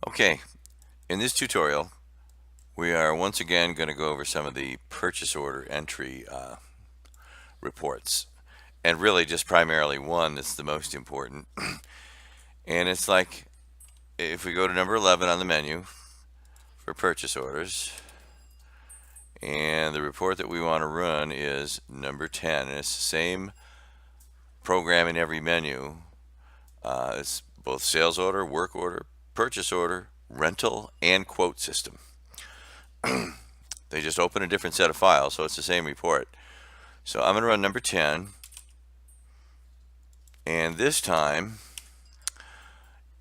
Okay, in this tutorial, we are once again going to go over some of the purchase order entry reports. And really just primarily one that's the most important. And it's like if we go to number 11 on the menu for purchase orders, and the report that we want to run is number 10. And it's the same program in every menu. It's both sales order, work order, purchase order, rental, and quote system. They just open a different set of files, so it's the same report. So I'm going to run number 10. And this time,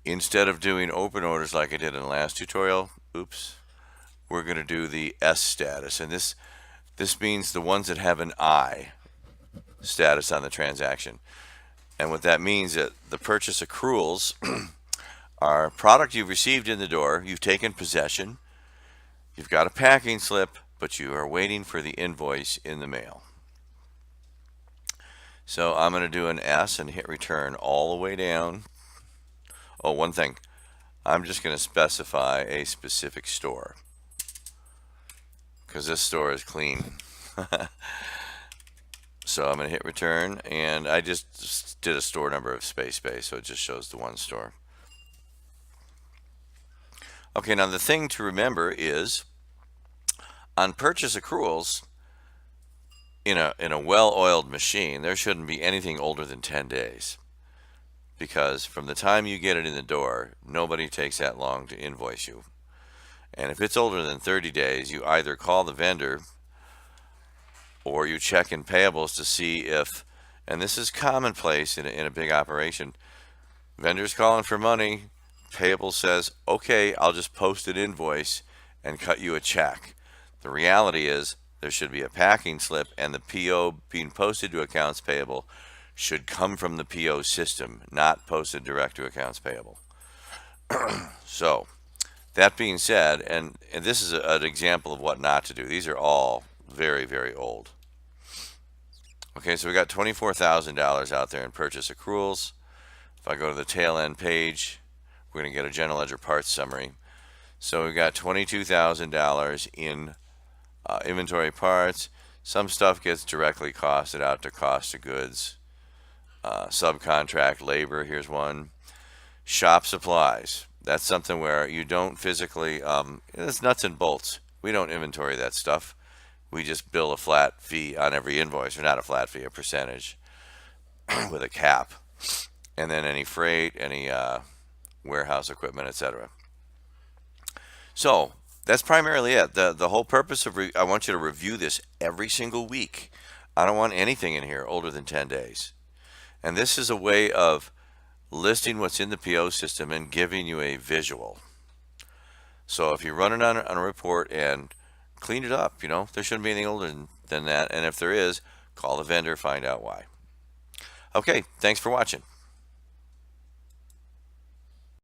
instead of doing open orders like I did in the last tutorial, we're going to do the S status. And this means the ones that have an I status on the transaction. And what that means is that the purchase accruals are product you've received in the door, you've taken possession, you've got a packing slip, but you are waiting for the invoice in the mail. So I'm going to do an S and hit return all the way down. Oh, one thing. I'm just going to specify a specific store because this store is clean. So I'm going to hit return, and I just did a store number of space, so it just shows the one store. Okay, now the thing to remember is on purchase accruals, in a well-oiled machine, there shouldn't be anything older than 10 days. Because from the time you get it in the door, nobody takes that long to invoice you. And if it's older than 30 days, you either call the vendor or you check in payables to see if, and this is commonplace in a big operation, vendor's calling for money, payable says, okay, I'll just post an invoice and cut you a check. The reality is there should be a packing slip, and the PO being posted to accounts payable should come from the PO system, not posted direct to accounts payable. So that being said, and this is an example of what not to do. These are all very, very old. Okay, so we got $24,000 out there in purchase accruals. If I go to the tail end page, we're going to get a general ledger parts summary. So we got $22,000 in inventory parts. Some stuff gets directly costed out to cost of goods. Subcontract labor, here's one. Shop supplies. That's something where you don't physically, it's nuts and bolts. We don't inventory that stuff. We just bill a flat fee on every invoice, or not a flat fee, a percentage with a cap. And then any freight, any warehouse equipment, etc. So that's primarily it. The whole purpose of I want you to review this every single week. I don't want anything in here older than 10 days. And this is a way of listing what's in the PO system and giving you a visual. So if you run it on a report and clean it up, there shouldn't be anything older than that. And if there is, call the vendor, find out why. Okay, thanks for watching.